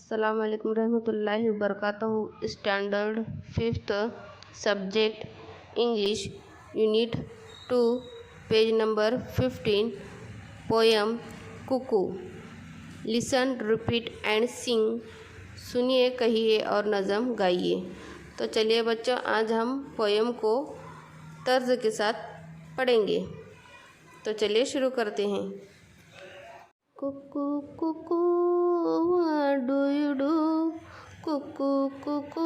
अस्सलाम वालेकुम रहमतुल्लाहि वबरकातुहू। Standard fifth subject English unit 2 page number 15 poem cuckoo. Listen repeat and sing. सुनिए, कहिए और नज़म गाइए। तो चलिए बच्चों, आज हम पोयम को तर्ज के साथ पढ़ेंगे। तो चलिए शुरू करते हैं। Kuku Kuku what do you do? Cuckoo cuckoo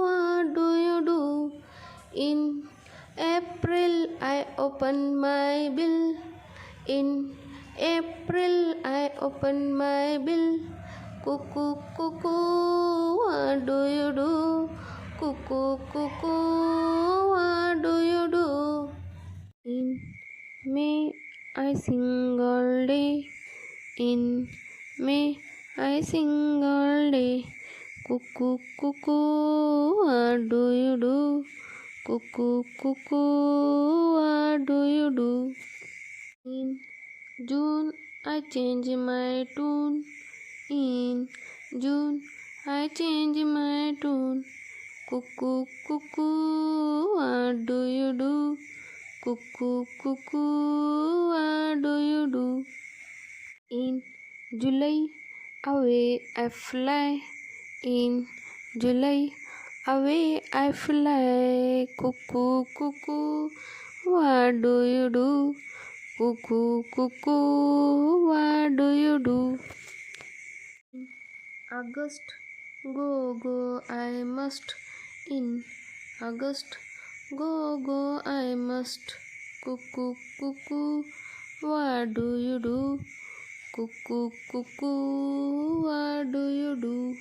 what do you do? In April I open my bill. In April I open my bill. Cuckoo cuckoo what do you do? Cuckoo cuckoo what do you do? In May I sing all day. In May I sing all day. Cuckoo cuckoo what do you do? Cuckoo cuckoo what do you do? In June I change my tune. In June I change my tune. Cuckoo cuckoo what do you do? Cuckoo cuckoo what do you do? In July away I fly. In July away I fly. Cuckoo cuckoo what do you do? Cuckoo cuckoo what do you do? In August go go I must. In August go go I must. Cuckoo cuckoo what do you do? Cuckoo cuckoo what do you do?